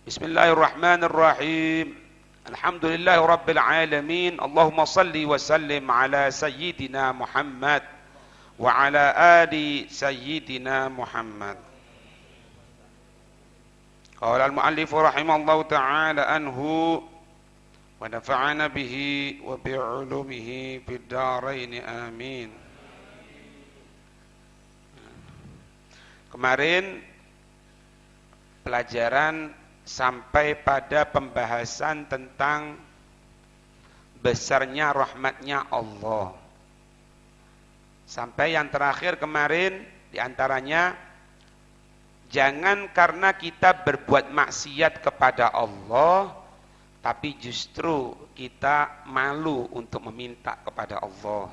Bismillahirrahmanirrahim. Alhamdulillahi rabbil alamin. Allahumma salli wa sallim ala sayyidina Muhammad wa ala ali sayyidina Muhammad. Qala al-muallif rahimallahu ta'ala anhu wa nafa'ana bihi wa bi'ulumihi fid dharain amin. Kemarin pelajaran sampai pada pembahasan tentang besarnya rahmatnya Allah. Sampai yang terakhir kemarin diantaranya, jangan karena kita berbuat maksiat kepada Allah tapi justru kita malu untuk meminta kepada Allah.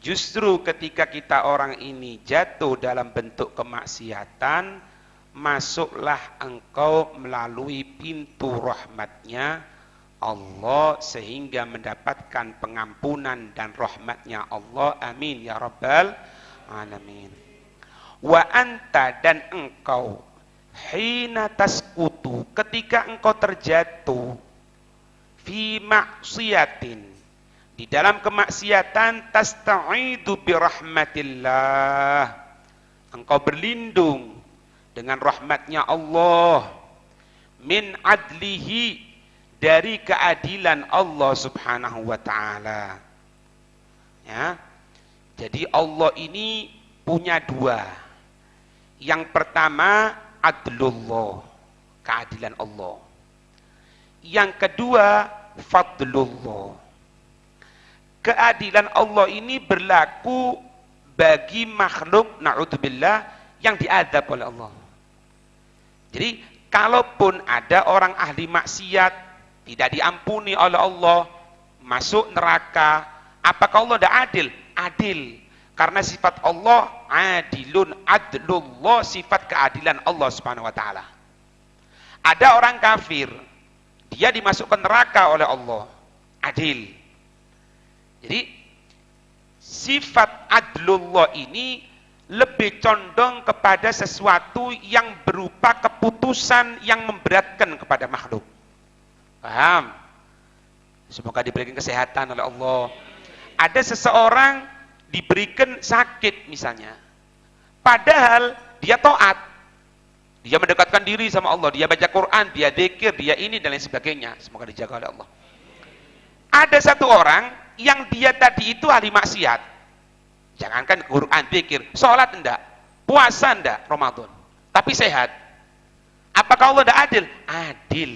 Justru ketika kita orang ini jatuh dalam bentuk kemaksiatan, masuklah engkau melalui pintu rahmatnya Allah sehingga mendapatkan pengampunan dan rahmatnya Allah. Amin ya rabbal alamin. Wa anta, dan engkau, hina tasqutu, ketika engkau terjatuh, fi maksiatin, di dalam kemaksiatan, tasta'idu bi rahmatillah, engkau berlindung dengan rahmatnya Allah, min adlihi, dari keadilan Allah subhanahu wa ta'ala. Ya. Jadi Allah ini punya dua. Yang pertama adlullah, keadilan Allah. Yang kedua fadlullah. Keadilan Allah ini berlaku bagi makhluk, na'udzubillah, yang diadab oleh Allah. Jadi kalaupun ada orang ahli maksiat tidak diampuni oleh Allah, masuk neraka, apakah Allah tidak adil? Adil. Karena sifat Allah adilun, adlullah, sifat keadilan Allah subhanahu wa ta'ala. Ada orang kafir, dia dimasukkan neraka oleh Allah, adil. Jadi sifat adlullah ini lebih condong kepada sesuatu yang berupa keputusan yang memberatkan kepada makhluk. Paham? Semoga diberikan kesehatan oleh Allah. Ada seseorang diberikan sakit misalnya, padahal dia taat, dia mendekatkan diri sama Allah, dia baca Quran, dia dzikir, dia ini dan lain sebagainya. Semoga dijaga oleh Allah. Ada satu orang yang dia tadi itu ahli maksiat, jangankan Quran, dzikir, sholat enggak, puasa enggak, Ramadan, tapi sehat. Apakah Allah tidak adil? Adil.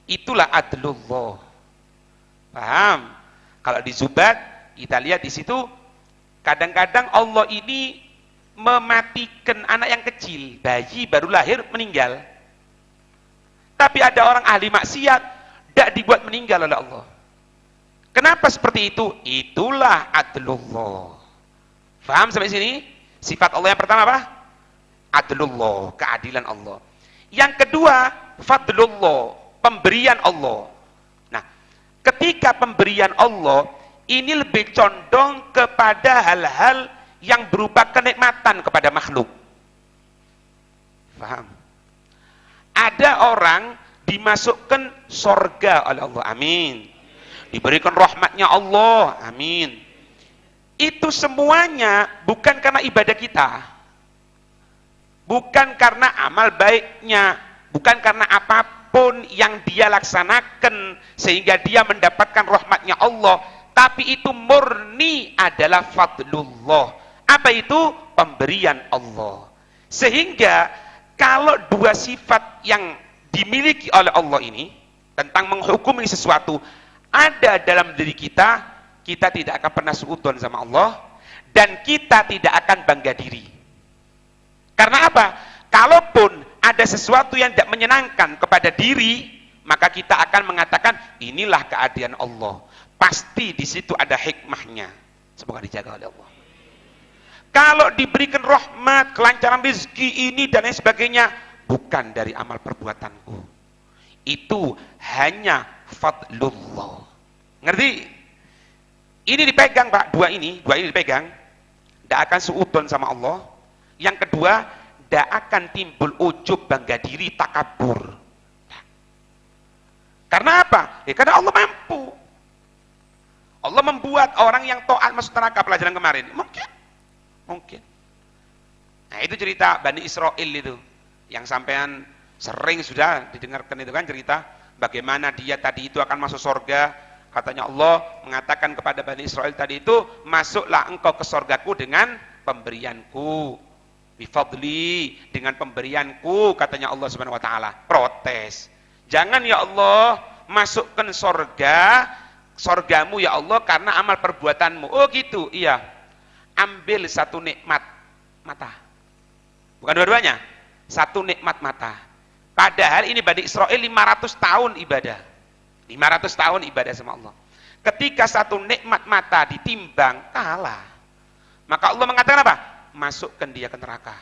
Itulah adlullah. Paham? Kalau di Zubat kita lihat di situ, kadang-kadang Allah ini mematikan anak yang kecil, bayi baru lahir meninggal. Tapi ada orang ahli maksiat tidak dibuat meninggal oleh Allah. Kenapa seperti itu? Itulah adlullah. Faham sampai sini? Sifat Allah yang pertama apa? Adlullah, keadilan Allah. Yang kedua, fadlullah, pemberian Allah. Nah, ketika pemberian Allah ini lebih condong kepada hal-hal yang berupa kenikmatan kepada makhluk. Faham? Ada orang dimasukkan surga oleh Allah, amin. Diberikan rahmatnya Allah, amin. Itu semuanya bukan karena ibadah kita, bukan karena amal baiknya, bukan karena apapun yang dia laksanakan sehingga dia mendapatkan rahmatnya Allah, tapi itu murni adalah fadlullah. Apa itu? Pemberian Allah. Sehingga kalau dua sifat yang dimiliki oleh Allah ini tentang menghukumi sesuatu ada dalam diri kita, kita tidak akan pernah suudzon sama Allah dan kita tidak akan bangga diri. Karena apa? Kalaupun ada sesuatu yang tidak menyenangkan kepada diri, maka kita akan mengatakan inilah keadilan Allah. Pasti di situ ada hikmahnya. Semoga dijaga oleh Allah. Kalau diberikan rahmat, kelancaran rezeki ini dan lain sebagainya, bukan dari amal perbuatanku. Itu hanya fadlullah. Ngerti? Ini dipegang Pak, dua ini dipegang. Tidak akan suudzon sama Allah. Yang kedua, tidak akan timbul ujub, bangga diri, takabur. Karena apa? Ya, karena Allah mampu. Allah membuat orang yang taat masuk neraka, pelajaran kemarin. Mungkin. Nah, itu cerita Bani Israel itu. Yang sampean sering sudah didengarkan itu kan cerita bagaimana dia tadi itu akan masuk surga. Katanya Allah mengatakan kepada Bani Israel tadi itu, masuklah engkau ke surgaku dengan pemberianku. Bifadli, dengan pemberianku, katanya Allah Subhanahu wa taala. Protes. Jangan ya Allah, masukkan surgamu ya Allah karena amal perbuatanmu. Oh gitu, iya. Ambil satu nikmat mata. Bukan dua-duanya. Satu nikmat mata. Padahal ini Bani Israel 500 tahun ibadah. 500 tahun ibadah sama Allah. Ketika satu nikmat mata ditimbang, kalah. Maka Allah mengatakan apa? Masukkan dia ke neraka.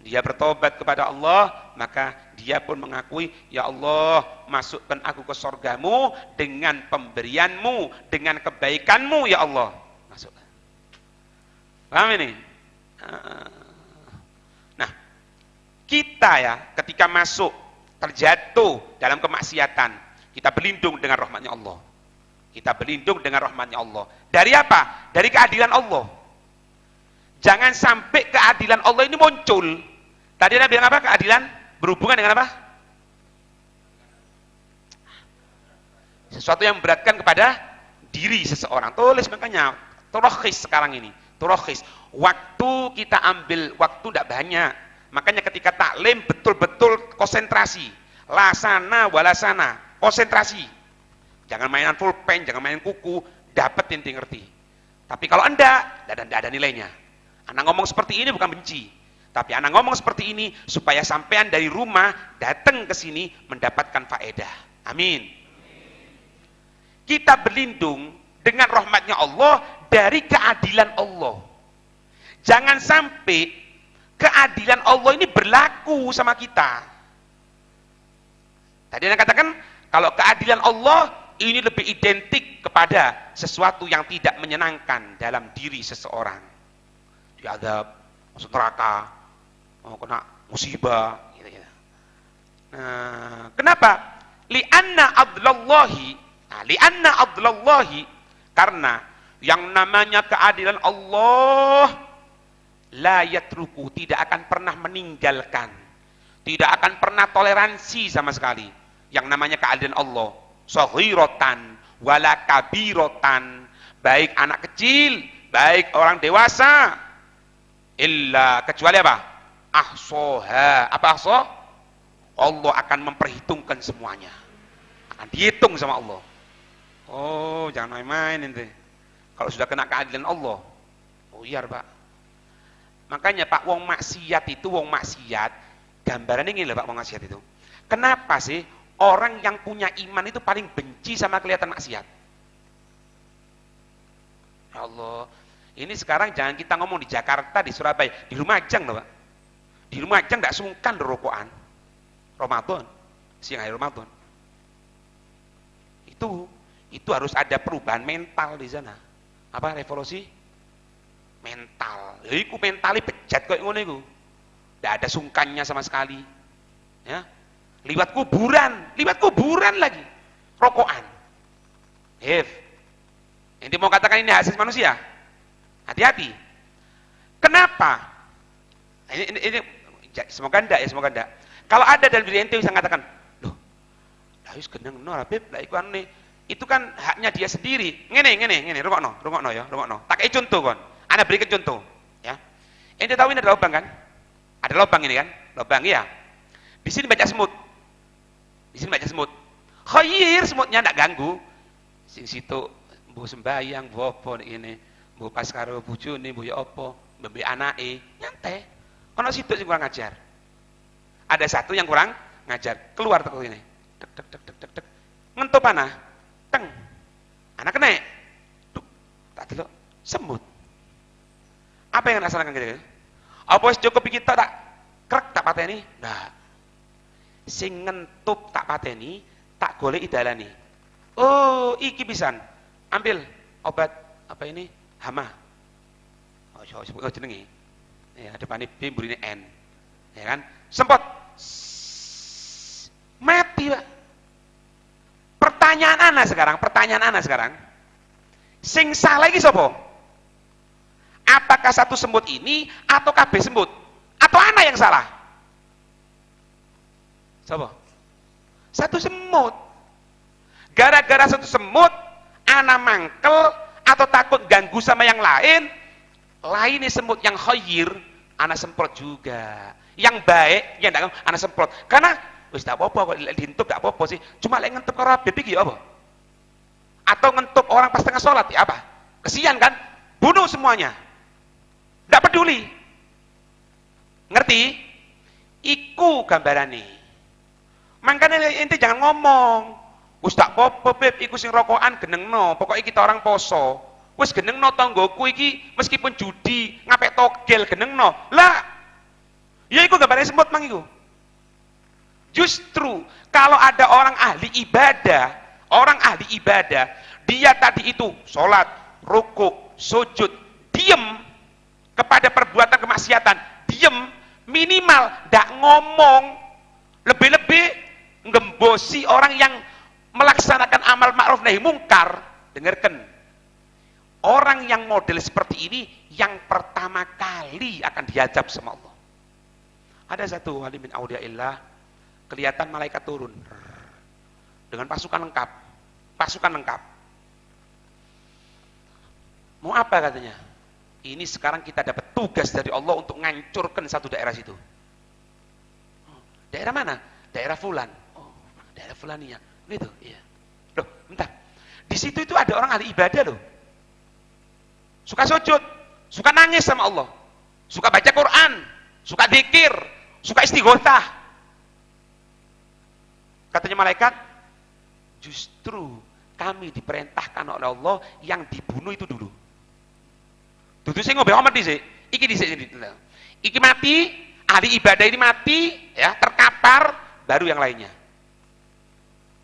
Dia bertobat kepada Allah, maka dia pun mengakui, ya Allah, masukkan aku ke surgamu dengan pemberianmu, dengan kebaikanmu, ya Allah. Masukkan. Paham ini? Nah, kita ya, ketika masuk, terjatuh dalam kemaksiatan, kita berlindung dengan rahmatnya Allah. Kita berlindung dengan rahmatnya Allah. Dari apa? Dari keadilan Allah. Jangan sampai keadilan Allah ini muncul. Tadi Anda bilang apa? Keadilan berhubungan dengan apa? Sesuatu yang memberatkan kepada diri seseorang. Tulis makanya, turokhis sekarang ini. Turokhis. Waktu kita ambil, waktu tidak banyak. Makanya ketika taklim betul-betul konsentrasi. Lasana walasana. Konsentrasi. Jangan mainan pulpen, jangan main kuku. Dapat inti ngerti. Tapi kalau Anda, tidak ada nilainya. Anda ngomong seperti ini bukan benci. Tapi anak ngomong seperti ini supaya sampean dari rumah datang ke sini mendapatkan faedah. Amin. Kita berlindung dengan rahmatnya Allah dari keadilan Allah. Jangan sampai keadilan Allah ini berlaku sama kita. Tadi Anda katakan kalau keadilan Allah ini lebih identik kepada sesuatu yang tidak menyenangkan dalam diri seseorang. Diadab, masuk neraka, kena musibah gitu. Nah, kenapa? Li'anna adlallahi, karena yang namanya keadilan Allah la yatruku, tidak akan pernah meninggalkan, tidak akan pernah toleransi sama sekali. Yang namanya keadilan Allah, saghiratan wala kabiratan, baik anak kecil, baik orang dewasa, illa, kecuali apa? Ahsoha. Apa ahsoh? Allah akan memperhitungkan semuanya. Akan dihitung sama Allah. Oh, jangan main-main ente. Kalau sudah kena keadilan Allah. Oh iya, Pak. Makanya Pak, wong maksiat itu, gambarannya ini loh Pak, wong maksiat itu. Kenapa sih orang yang punya iman itu paling benci sama kelihatan maksiat? Ya Allah. Ini sekarang jangan kita ngomong di Jakarta, di Surabaya, di Lumajang loh Pak. Di Lumajang tidak sungkan rokokan Ramadan, siang hari Ramadan. Itu harus ada perubahan mental di sana. Apa revolusi mental? Ya iku mentali bejat kok ngono iku. Tidak ada sungkannya sama sekali. Ya. Liwat kuburan lagi. Rokokan. Ini mau katakan ini hasil manusia? Hati-hati. Kenapa? Ini semoga enggak ya, semoga enggak. Kalau ada dalam diri ente bisa mengatakan, loh, lah wis gendeng no Habib, lah iku ane. Itu kan haknya dia sendiri. Ngene, rungokno ya, rungokno. Tak kei contoh kon. Ana berikan contoh, ya. Ente tahu ini ada lubang kan? Ada lubang ini kan? Lubang ya. Di sini baca semut. Khair, semutnya enggak ganggu. Sing situ mbuh sembayang, mbuh apa ini, mbuh pas karo bojone, mbuh ya apa, mbek anake, nyantai. Ono situ sing kurang ngajar. Ada satu yang kurang ngajar, keluar teko ini. Tek. Ngentup panah. Teng. Anak kena. Duk. Tak delok semut. Apa yang laksanakan gitu? Apa wis cukup kita tak krek tak pateni? Nah. Sing ngentup tak pateni, tak goleki dalane. Oh, iki pisan. Ambil obat apa ini? Hama. Oh jenenge. Ya, depane B mburine N. Ya kan? Semprot. Mati, Pak. Pertanyaan ana sekarang. Sing salah iki sapa? Apakah satu semut ini atau kabeh semut? Atau ana yang salah? Sapa? Satu semut. Gara-gara satu semut, ana mangkel atau takut ganggu sama yang lain, lainnya semut yang khair, ana semprot juga. Yang baik, yang enggak ana semprot. Karena wis tak apa-apa kok diintip gak apa-apa sih. Cuma lek ngentep karo Habib iki ya apa? Atau ngentep orang pas tengah sholat ya apa? Kesian kan? Bunuh semuanya. Enggak peduli. Ngerti? Iku gambarane. Makanya inti jangan ngomong. Wis tak apa-apa Beb, iku sing rokokan genengno. Pokoknya kita orang poso. Wis genengno tanggoku iki meskipun judi, ngapek togel genengno. Lah, ya iku gambarane semut mang iku. Justru kalau ada orang ahli ibadah, dia tadi itu sholat, rukuk, sujud, diem kepada perbuatan kemaksiatan, diem, minimal ndak ngomong, lebih-lebih ngembosi orang yang melaksanakan amal ma'ruf nahi mungkar. Dengarkan, orang yang model seperti ini yang pertama kali akan diazab sama Allah. Ada satu wali min auliyaillah, kelihatan malaikat turun dengan pasukan lengkap. Mau apa katanya? Ini sekarang kita dapat tugas dari Allah untuk ngancurkan satu daerah situ. Daerah mana? Daerah fulan. Oh, daerah fulania. Gitu, iya. Loh, bentar. Di situ itu ada orang ahli ibadah loh. Suka sujud, suka nangis sama Allah. Suka baca Quran, suka zikir, suka istighotsah. Katanya malaikat, justru kami diperintahkan oleh Allah yang dibunuh itu dulu. Dudu sing ngombe omet dhisik. Iki dhisik iki mati, ahli ibadah ini mati, ya, terkapar, baru yang lainnya.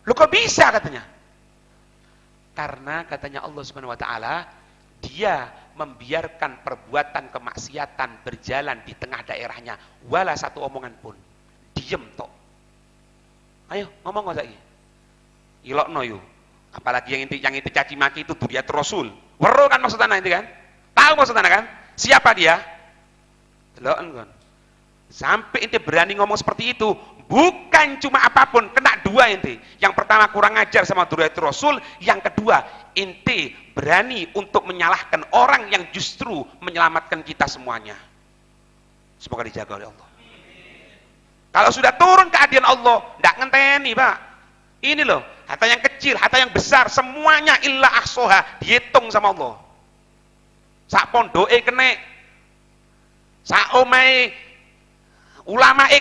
Loh kok bisa katanya? Karena katanya Allah Subhanahu wa taala, dia membiarkan perbuatan kemaksiatan berjalan di tengah daerahnya, wala satu omongan pun. Diem tok. Ayo ngomong kok saiki. Ilokno yo. Apalagi yang itu caci maki itu duriat Rasul. Weruh kan maksudnya itu kan? Tahu maksudnya kan? Siapa dia? Deloken kan. Sampai ente berani ngomong seperti itu, bukan cuma apapun, kena dua ente. Yang pertama kurang ajar sama duriat Rasul, yang kedua ente berani untuk menyalahkan orang yang justru menyelamatkan kita semuanya. Semoga dijaga oleh Allah. Kalau sudah turun keadilan Allah, tidak ngenteni Pak. Ini loh, harta yang kecil, harta yang besar, semuanya illa ahsoha, dihitung sama Allah. Sak pondoke kene, sak omahe ulamae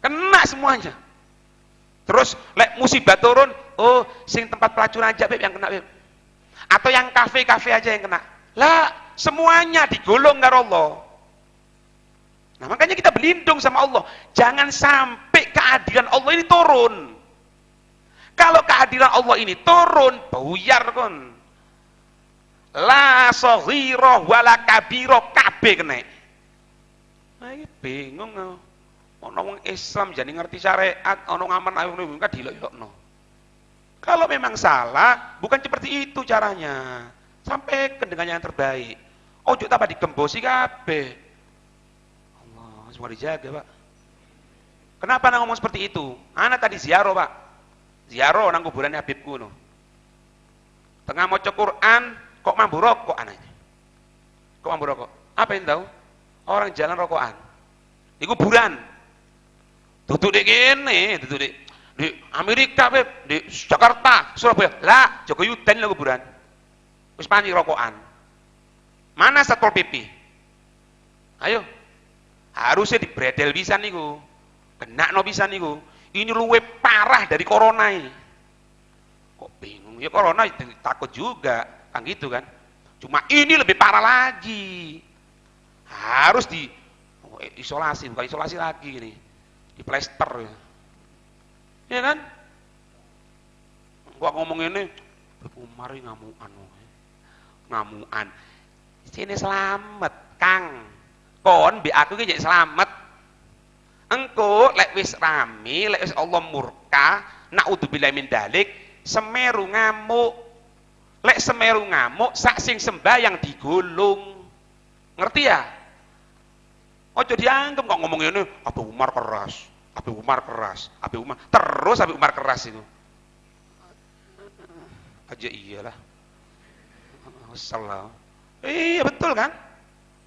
kena semuanya. Terus lek musibah turun, oh sing tempat pelacuran aja Beb yang kena Beb. Atau yang kafe-kafe aja yang kena. Lah, semuanya digolong karo Allah. Nah, makanya kita berlindung sama Allah. Jangan sampai keadilan Allah ini turun. Kalau keadilan Allah ini turun, buyar kon. La saghira wala kabira kabeh kena. Nah, ini bingung. Ono wong Islam jadi ngerti syariat, ono ngaman ayo ngono dilok-lokno. Kalau memang salah, bukan seperti itu caranya. Sampaikan dengan yang terbaik. Ojo tambah digembosi kabeh. Allah, semua dijaga, Pak. Kenapa nang ngomong seperti itu? Ana tadi ziarah, Pak. Ziarah nang kuburan Habibku no. Tengah maca Quran, kok mambu rokok anaknya. Kok mambu rokok? Apa yang tahu? Orang jalan rokokan. Di kuburan. Duduk di kene, duduk di Amerika, Beb, di Jakarta, Surabaya. Lah, Joko Yuden lah kuburan. Wis pani rokokan. Mana Satpol PP? Ayo. Harusnya dibredel pisan niku. Kenakno pisan niku. Ini luwe parah dari corona ini. Kok bingung? Ya corona takut juga, kan gitu kan. Cuma ini lebih parah lagi. Harus di isolasi, bukan isolasi lagi ini. Di plester. Ya kan? Gua ngomong ini, mari ngamuan. Sini selamat, Kang. Kon bi aku ki selamat. Engko lek wis rame, lek wis Allah murka, naudzubillahi min dalik, Semeru ngamuk. Lek Semeru ngamuk, sak sing sembahyang digulung. Ngerti ya? Ojo dianggap kok ngomong ini, Abu Umar keras, Abu Umar keras, Abu Umar terus Abu Umar keras itu. Aja iyalah. Salah. Iya betul kan?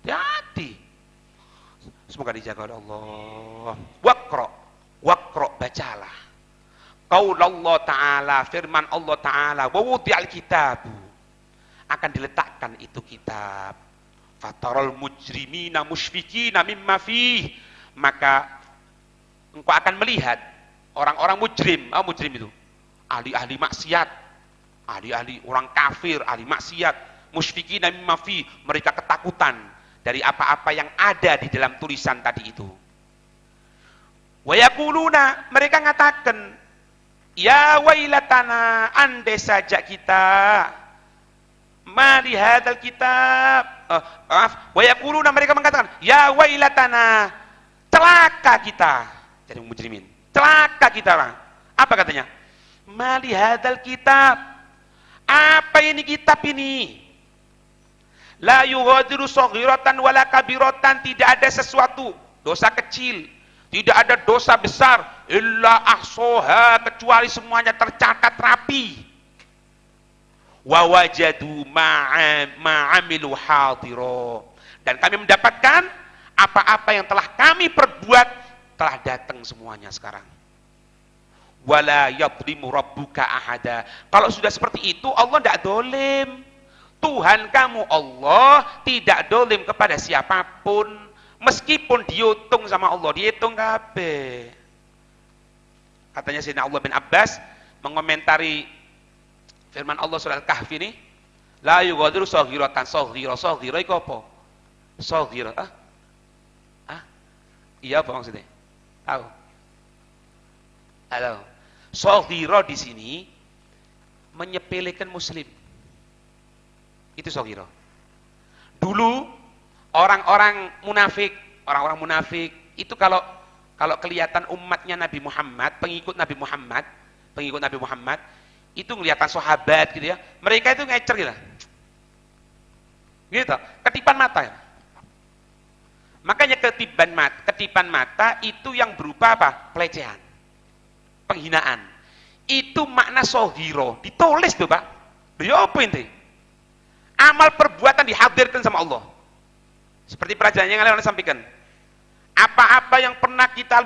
Hati. Semoga dijaga oleh Allah. Waqra, bacalah. Qaulullah Ta'ala, firman Allah Ta'ala, wa wudi'al kitabu. Akan diletakkan itu kitab. Fataral mujrimina musyfikina mimma fih. Maka engkau akan melihat orang-orang mujrim. Apa mujrim itu? Ahli-ahli maksiat. Ahli-ahli orang kafir, ahli maksiat. Musyfikina mimma fih. Mereka ketakutan dari apa-apa yang ada di dalam tulisan tadi itu. Wa yaquluna, mereka mengatakan, ya wailatana, andai saja kita ma li hadzal kitab. Wa yaquluna, mereka mengatakan, ya wailatana, celaka kita. Jadi mujrimin, celaka kita lah. Apa katanya? Ma li hadzal kitab. Apa ini kitab ini? La yughadiru shaghiratan wala kabiratan, tidak ada sesuatu dosa kecil, tidak ada dosa besar, illa ahsoha, kecuali semuanya tercatat rapi. Wa wajadu ma'amilu hadiro, dan kami mendapatkan apa-apa yang telah kami perbuat telah datang semuanya sekarang. Wala yadlimu rabbuka ahada. Kalau sudah seperti itu Allah tidak dolim. Tuhan kamu Allah tidak dolim kepada siapapun, meskipun dihitung sama Allah, dihitung kabeh. Katanya Sayyidina Allah bin Abbas mengomentari firman Allah surah Al-Kahfi ini, la yughadiru shaghiratan, shaghira iku apa? Shaghira, iya apa maksudnya? Tahu? Halo. Shaghira di sini menyepelekan muslim. Itu shaghira. Dulu orang-orang munafik itu kalau kelihatan umatnya Nabi Muhammad, pengikut Nabi Muhammad itu kelihatan sahabat gitu ya, mereka itu ngecer gitu, ketipan mata ya. Makanya ketipan mata itu yang berupa apa? Pelecehan, penghinaan. Itu makna shaghira, ditulis tuh Pak. Ya apa ini? Amal perbuatan dihadirkan sama Allah. Seperti pelajaran yang kalian sampaikan. Apa-apa yang pernah kita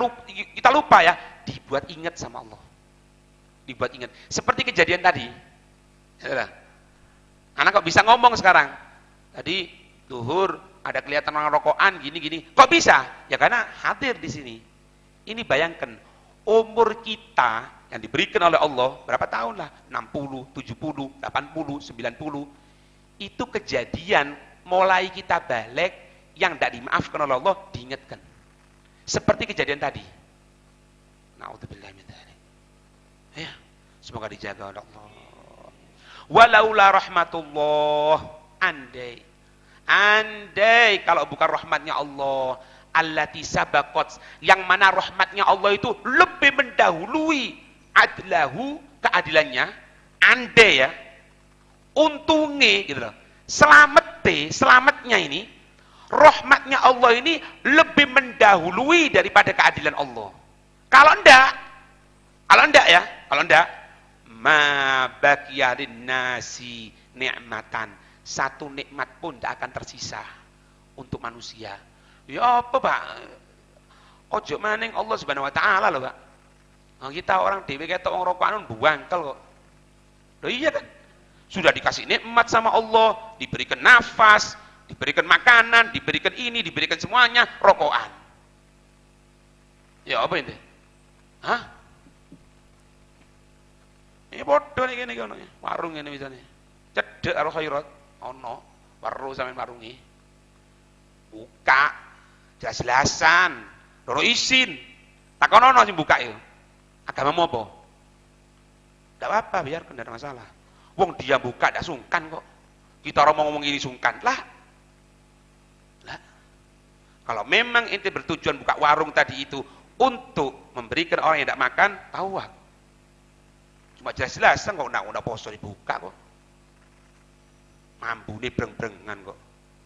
lupa ya, dibuat ingat sama Allah. Dibuat ingat. Seperti kejadian tadi. Anak kok bisa ngomong sekarang? Tadi zuhur ada kelihatan orang rokokan gini-gini. Kok bisa? Ya karena hadir di sini. Ini bayangkan umur kita yang diberikan oleh Allah berapa tahun lah? 60, 70, 80, 90. Itu kejadian mulai kita balik yang tidak dimaafkan oleh Allah diingatkan. Seperti kejadian tadi. Na'udzubillahi min dzalik. Ya, semoga dijaga oleh Allah. Walaula rahmatullah, andai kalau bukan rahmatnya Allah, allati sabaqat, yang mana rahmatnya Allah itu lebih mendahului adlahu, keadilannya, andai ya, untungnya gitu loh, selamatnya ini, rahmatnya Allah ini lebih mendahului daripada keadilan Allah. Kalau enggak ma baqiya linnasi ni'matan, satu nikmat pun tidak akan tersisa untuk manusia. Ya apa Pak? Ojo maning Allah Subhanahu wa taala loh Pak. Nah, kita orang dhewe ketok wong rokokan buangkel kok. Loh iya kan? Sudah dikasih nikmat sama Allah, diberikan nafas, diberikan makanan, diberikan ini, diberikan semuanya, rokokan. Ya apa ini? Hah? Ini bodoh nih gini, warung ini misalnya. Cedek karo khairat, ono, warung sampean warungi. Buka, jelas-jelasan, doro izin. Takon ono sing buka itu. Agamamu apa? Tidak apa-apa, biarkan, tidak ada masalah. Wong dia buka tidak sungkan kok. Kita orang mau ngomong ini sungkan lah. Kalau memang ente bertujuan buka warung tadi itu untuk memberikan orang yang tidak makan tawak. Cuma jelas-jelasan kok nak poso dibuka kok. Mampu nih breng-brengan kok.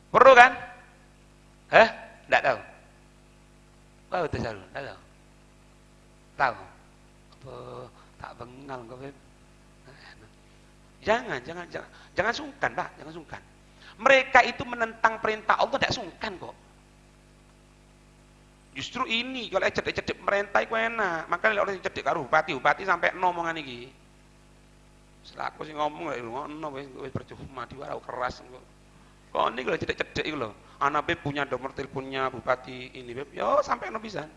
Perlu kan? Tidak tahu. Tahu tuh selalu, tidak tahu. Tahu. Apa tak bengal kok. Jangan sungkan, Pak, jangan sungkan. Mereka itu menentang perintah Allah tidak sungkan kok. Justru ini kalau cedek-cedek merintah itu enak. Makanya orang cedek karo bupati sampai ngomongan iki. Selaku sing ngomong lek ngono wis percuma diwara keras kok. Kok ini kalau cedek-cedek iku lho. Ana Beb punya nomor teleponnya bupati ini Beb. Yo sampai ono pisan.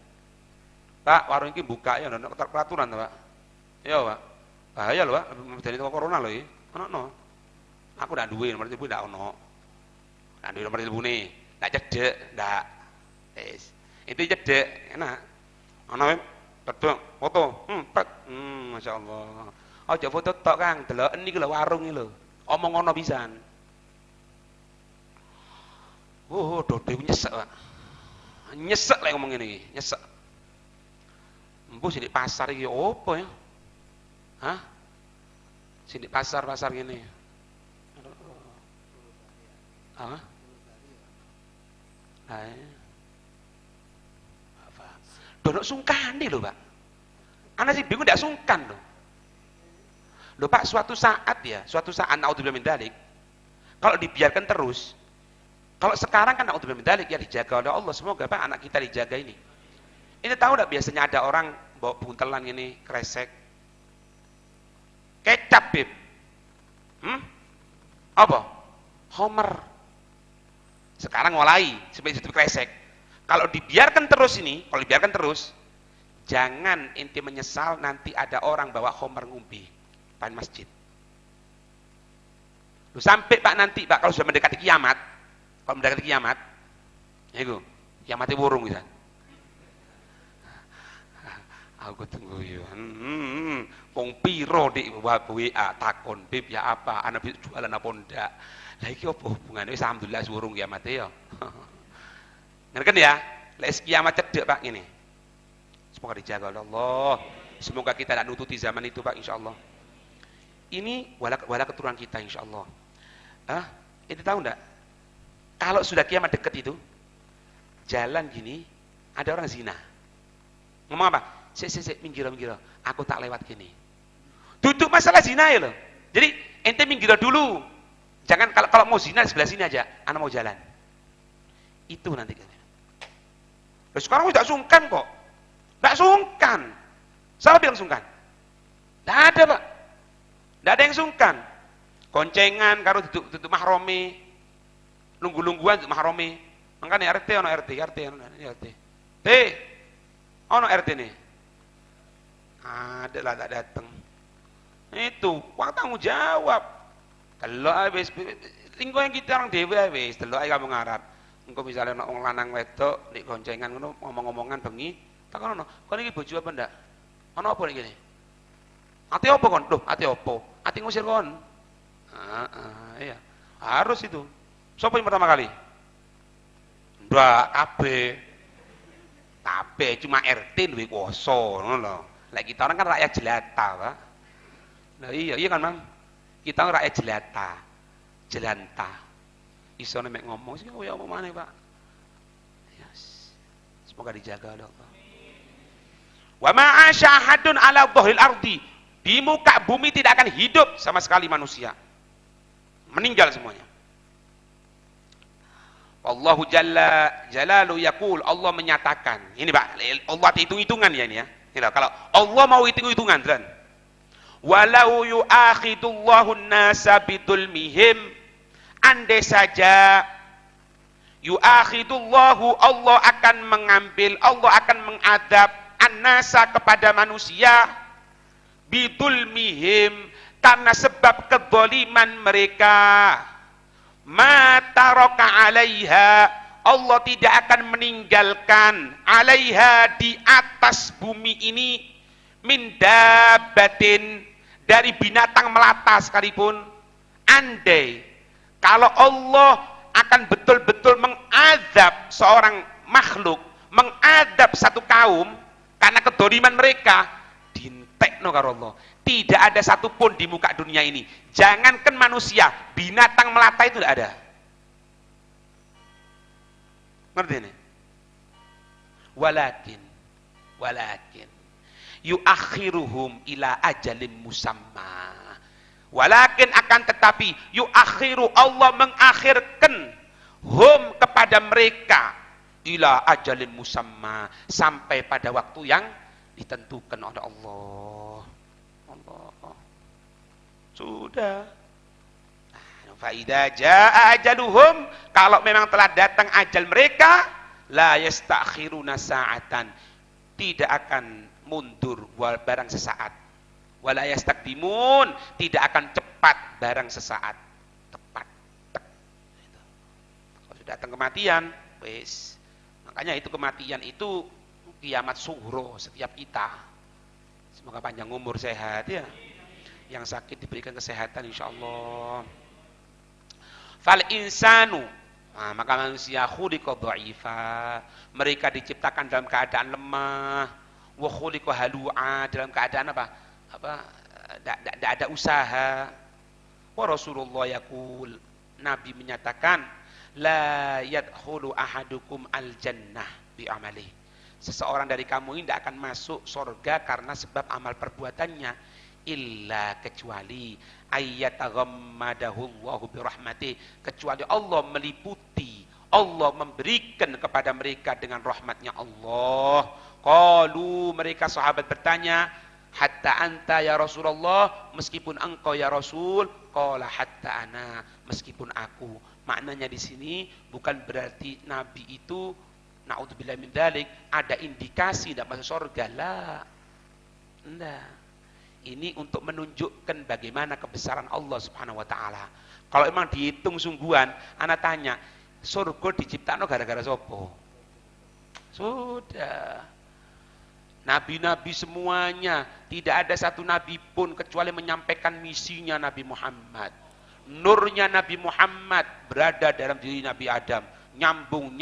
Pak, warung iki buka ya ono peraturan to, Pak. Yo, Pak. Bahaya lho, Pak. Medeni corona lho iki. Ono. Aku ndak duwe nomor telepon ndak ono. Ndak duwe nomor telepone. Ndak cedek, ndak. Wis. Itu cedek, enak. Ono Beb. Cedek, foto. Masyaallah. Aja foto tok Kang, deloken iki lho warung iki lho. Omong ngono pisan. Dode nyesek, Pak. Nyesek lek ngomong ngene iki, nyesek. Empu sing di pasar iki opo ya? Hah? Sing di pasar ngene. Apa? Apa? Dono sungkane lho, Pak. Ana sing bingung ndak sungkan lho. Loh Pak, suatu saat naudzubillah min dzalik, kalau dibiarkan terus, kalau sekarang kan naudzubillah min dzalik ya dijaga oleh Allah, semoga Pak anak kita dijaga ini. Ini tahu enggak biasanya ada orang bawa buntelan ini kresek, kecap Beb, apa? Homer. Sekarang mulai seperti itu kresek. Kalau dibiarkan terus, jangan inti menyesal nanti ada orang bawa homer ngumpi depan masjid. Lu sampai Pak nanti Pak kalau sudah mendekati kiamat, itu kiamatnya burung gitu. Aku tunggu ya. Wong piro di WA takon Beb ya apa, anak jualan apa ndak. Lah iki apa hubungane? Wis alhamdulillah burung kiamatnya ya. Ngerti ya? Lek kiamat cedek Pak ini. Semoga dijaga oleh Allah. Semoga kita tidak nututi zaman itu Pak insyaallah. Ini wala keturunan kita insyaallah. Itu tahu enggak? Kalau sudah kiamat dekat itu, jalan gini, ada orang zina. Ngomong apa? Sik, minggir. Aku tak lewat gini. Duduk masalah zina ya loh. Jadi ente minggir dulu. Jangan kalau mau zina sebelah sini aja, anak mau jalan. Itu nanti. Loh, sekarang tidak sungkan kok. Tidak sungkan. Siapa bilang sungkan? Tidak ada Pak. Tidak ada yang sungkan. Koncengan karo duduk mahrome. Lunggu-lungguan duduk mahrome. Makanya RT ono RT. Ono RT nih. Ada lah tak datang. Itu, wong tanggung jawab. Delok ae wis lingko yang kita orang dhewe ae wis delok ae kamu ngarap. Engko misale ana wong lanang wedok nek koncengan ngono ngomong-ngomongan bengi, takono, "Kon iki bojo apa ndak?" Ana apa nek kene? Ati apa kon? Loh, ati apa? Ati ngusir kon. Iya. Harus itu. Siapa yang pertama kali? Ndak, kabeh cuma RT duwe kuwasa ngono lho. Lah kita orang kan rakyat jelata, Pak. Nah iya kan, Mang. Kita orang rakyat jelanta. Iso nek ngomong sih koyo apa maneh, Pak. Yes. Semoga dijaga oleh Allah. Wa ma asyahadun ala dhahril ardi. Di muka bumi tidak akan hidup sama sekali manusia. Meninggal semuanya. Allahu jalla jalalu yaqul, Allah menyatakan. Ini Pak, Allah hitung-hitungan ya ini ya. Ini kalau Allah mau hitung-hitungan kan. Walau yu'akhidullahu an-nasa bidzulmihim, andai saja yu'akhidullahu, Allah akan mengadab an-nasa kepada manusia bidzulmihim, karena sebab kezaliman mereka, ma taraka 'alaiha, Allah tidak akan meninggalkan 'alaiha, di atas bumi ini, min dabbatin, dari binatang melata sekalipun. Andai kalau Allah akan betul-betul mengadab seorang makhluk, mengadab satu kaum, karena kedoliman mereka dintekno karo Allah. Tidak ada satupun di muka dunia ini, jangankan manusia, binatang melata itu tidak ada. Ngerti ini? Walakin yuakhiruhum ila ajalin musamma. Walakin akan tetapi yuakhiru, Allah mengakhirkan hum kepada mereka ila ajalin musamma, sampai pada waktu yang ditentukan oleh Allah. Sudah. Fa idza jaa ajaluhum, kalau memang telah datang ajal mereka, la yastakhiruna sa'atan, tidak akan mundur barang sesaat. Wala yastaqdimun, tidak akan cepat barang sesaat. Tepat. Kalau sudah datang kematian, wis. Makanya itu kematian itu kiamat sughra setiap kita. Semoga panjang umur, sehat ya. Yang sakit diberikan kesehatan insyaallah. Fal insanu, nah, maka manusia khuliqa dha'ifa, mereka diciptakan dalam keadaan lemah, wa khuliqa halu'a, dalam keadaan apa? Tidak ada usaha. Wa Rasulullah yaqul, Nabi menyatakan, la yadkhulu ahadukum al jannah bi amalihi, seseorang dari kamu ini tidak akan masuk surga karena sebab amal perbuatannya, illa kecuali ayyataghammadahu Allahu birahmatih, kecuali Allah meliputi, Allah memberikan kepada mereka dengan rahmatnya Allah. Qalu, mereka sahabat bertanya, hatta anta ya Rasulullah, meskipun engkau ya Rasul? Qala hatta ana, meskipun aku. Maknanya di sini bukan berarti Nabi itu naudzubillah min dzalik ada indikasi tidak masuk surga, lah. Enggak. Ini untuk menunjukkan bagaimana kebesaran Allah Subhanahu wa taala. Kalau memang dihitung sungguhan, ana tanya, surga diciptakan gara-gara sopo? Sudah. Nabi-nabi semuanya, tidak ada satu nabi pun kecuali menyampaikan misinya Nabi Muhammad. Nurnya Nabi Muhammad berada dalam diri Nabi Adam. Nyambung.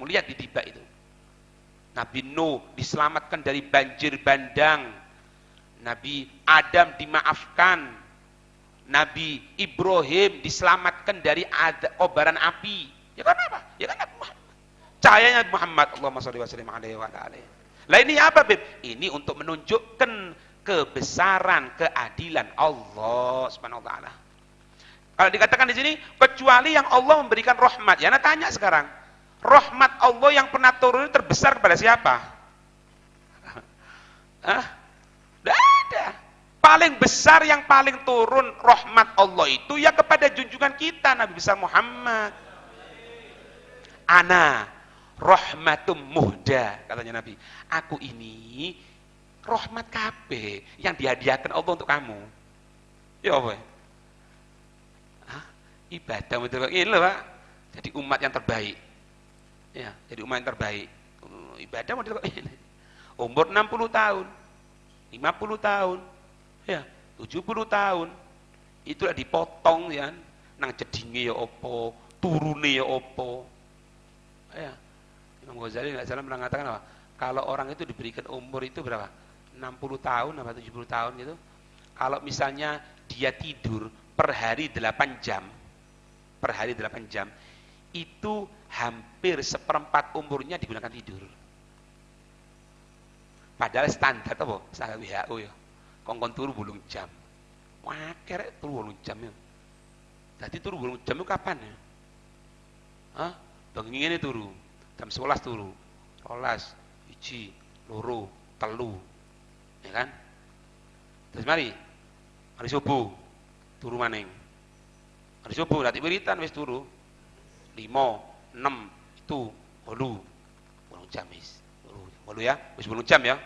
Lihat di tiba itu. Nabi Nuh diselamatkan dari banjir bandang. Nabi Adam dimaafkan. Nabi Ibrahim diselamatkan dari kobaran api. Ya kan apa? Ya kan Nabi Muhammad. Cahayanya Nabi Muhammad. Allahumma shalli wa sallim alaihi wa alihi. Lah ini apa, Beb? Ini untuk menunjukkan kebesaran, keadilan Allah Subhanahu wa taala. Kalau dikatakan di sini kecuali yang Allah memberikan rahmat. Ya, ana tanya sekarang. Rahmat Allah yang pernah turun terbesar kepada siapa? Tidak ada. Paling besar yang paling turun rahmat Allah itu ya kepada junjungan kita Nabi besar Muhammad. Ana rahmatum muhda, katanya Nabi. Aku ini rahmat kabeh yang dihadiahkan Allah untuk kamu. Ya apa? Ibadah betul ini loh, Pak. Jadi umat yang terbaik. Ya, jadi umat yang terbaik. Ibadah model ini. Umur 60 tahun. 50 tahun, ya 70 tahun, itulah dipotong ya, nang jedinge ya opo, turune ya opo, ya. Imam Ghazali nggak salah mengatakan apa? Kalau orang itu diberikan umur itu berapa? 60 tahun apa 70 tahun gitu. Kalau misalnya dia tidur per hari 8 jam, itu hampir seperempat umurnya digunakan tidur. Padahal standar apa? Standar WHO ya. Kongkon turu 8 jam. Wah, kerek turu 8 jam ya. Jadi turu 8 jam itu kapan ya? Hah? Bengi ngene turu. Jam 11 turu. 12, 1, 2, 3. Ya kan? Terus mari subuh turu maning. Mari subuh lati wiritan wis turu. 5, 6, itu 8 jam wis. Walu ya, wis 10 jam ya.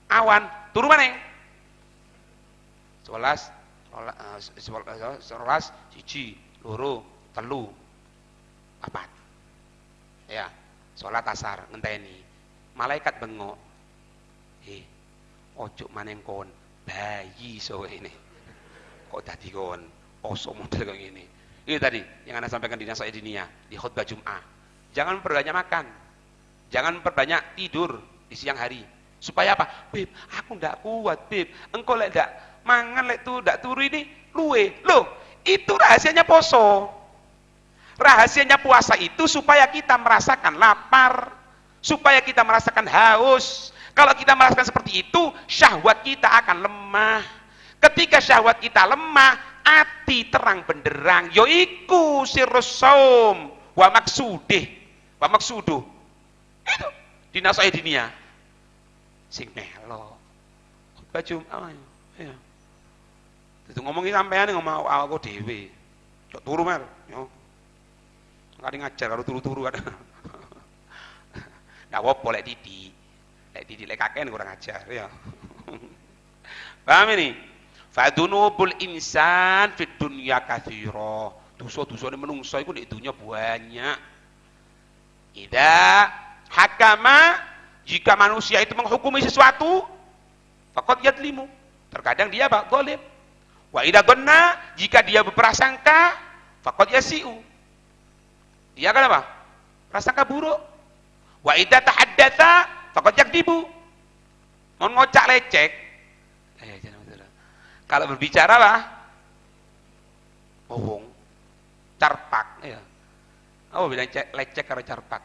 Awan turu maneh. 11, 1, 2, 3, 4. Ya, salat asar ngenteni. Malaikat bengok. Ojo maneng kon bayi sowe ini. Kok dadi kon poso model kayak gini. Ini tadi yang Anda sampaikan di Nasihat Diniyah di khutbah Jum'ah. Jangan perbanyak makan. Jangan perbanyak tidur, di siang hari. Supaya apa? Beb, aku ndak kuat, Beb. Engkau lek ndak mangan lek tu ndak turu ini luwe. Loh, itu rahasianya poso. Rahasianya puasa itu supaya kita merasakan lapar, supaya kita merasakan haus. Kalau kita merasakan seperti itu, syahwat kita akan lemah. Ketika syahwat kita lemah, ati terang benderang. Yoiku sirrus saum wa maksudih, wa maksuduh. Itu dinasai dunia. Sing melo. Baju ayo. Ya. Itu ngomongin sampean ngomong aku dhewe. Cok turu mer, yo. Kadang ngajar karo turu-turu kan. Ndak apa lek didik. Lek didik lek kakean kurang ajar ya. Paham ini? Fadunubul insan fid dunya katsira. Dosa-dosane menungso iku nek dunya banyak. Ida hakama, jika manusia itu menghukumi sesuatu, faqad yadlimu. Terkadang dia zalim. Wa idza dhanna, jika dia berprasangka, faqad yasi'u. Dia kan apa? Prasangka buruk. Wa idza tahaddatsa, faqad yakdibu. Mau ngocak lecek. Kalau berbicara apa? Bohong. Carpak ya. Apa bilang lecek karo carpak?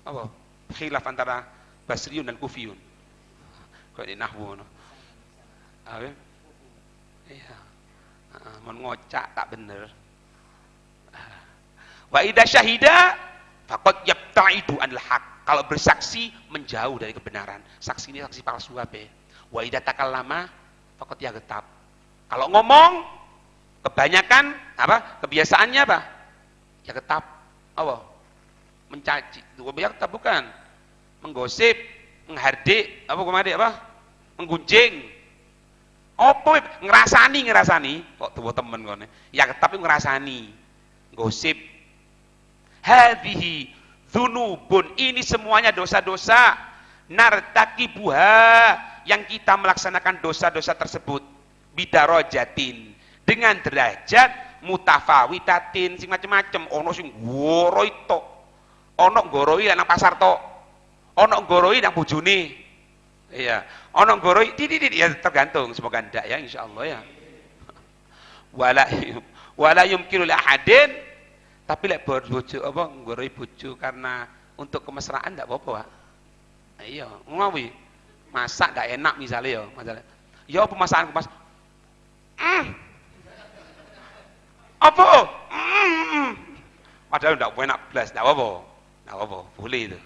Apa? Khilaf antara Basriyun dan Kufiyun. Kok di nahwu no. Apa? Iya. Mun ngocak tak bener. Wa idza syahida faqad yabta'idu anil haq. Kalau bersaksi menjauh dari kebenaran. Saksi ini saksi palsu abe. Wa idza takallama faqad yaghtab. Kalau ngomong kebanyakan apa? Kebiasaannya apa? Yaghtab. Apa? Mencaci. Yaghtab bukan. Menggosip, menghardik, apa kemarin apa? Menggunjing. Apa ngerasani kok tuwa temen kene. Yaghtab itu ngerasani. Gosip. Hadhihi dzunubun, ini semuanya dosa-dosa nartakibuha, yang kita melaksanakan dosa-dosa tersebut bidarojatin, dengan derajat mutafawitatin, sing macam-macam. Ono sing goroi tok, ono goroi nang pasar tok, ono goroi nang bojone, iya, ono goroi titik ya, tergantung, semoga ndak ya insyaallah ya. Wala yumkinu li ahadin, tapi lek bojo apa nggoroi bojo karena untuk kemesraan ndak apa-apa, Pak. Iya, ngawi. Masak ndak enak misalnya ya, masalah. Ya apa masakanku, Mas? Apa? Padahal ndak enak blas, ndak apa-apa. Ndak apa-apa, boleh itu.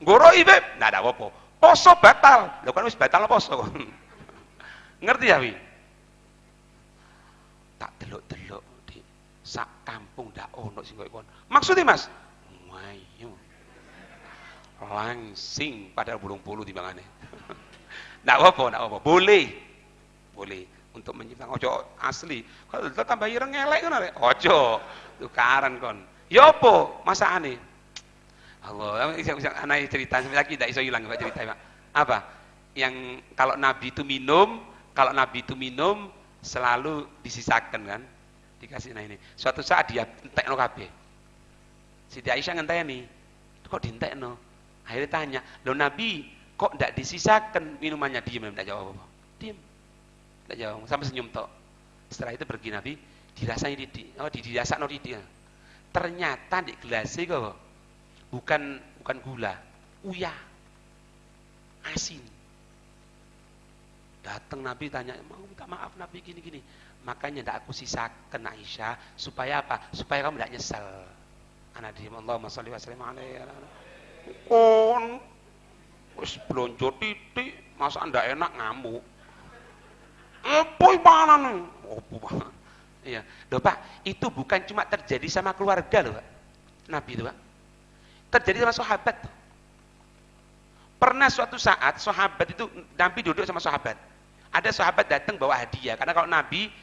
Nggoroi, Beb, ndak apa-apa. Poso batal. Lho kan wis batal poso. Ngerti ya, Wi? Tak delok-delok di sak kampung ndak ono sing koyo kon. Maksudnya, Mas? Wayo. Langsing padahal bulung-bulu timbangane. Ndak apa-apa, boleh. Boleh untuk menyimpan ojo asli. Kalau tambah ireng ngelek ngono rek. Ojo tukaran kon. Ya apa masakane? Allah, anak cerita lagi ndak iso ilang Pak cerita, Pak. Apa? Yang kalau Nabi itu minum selalu disisakan kan? Dikasih nah ini. Suatu saat dia entekno kabeh. Siti Aisyah ngenteni. Kok dientekno? Akhirnya tanya, "Loh Nabi, kok ndak disisakan minumannya?" Diam, ndak jawab apa-apa. Diam. Ndak jawab, sampai senyum tok. Setelah itu pergi Nabi, dirasani titik. Oh, dirasakno titik. Ternyata di gelas kok bukan gula, uyah. Asin. Datang Nabi tanya, "Mau minta maaf Nabi gini-gini." Makanya ndak aku sisakan Aisyah supaya apa? Supaya kamu ndak nyesel. Ana di Allahumma sholli wa sallim alaihi. Kon wis blonjo titik, masa ndak enak ngamuk. Apa panan? Opo? Iya. Loh Pak, itu bukan cuma terjadi sama keluarga loh, Pak. Nabi itu, Pak. Terjadi sama sahabat. Pernah suatu saat sahabat itu Nabi duduk sama sahabat. Ada sahabat datang bawa hadiah, karena kalau Nabi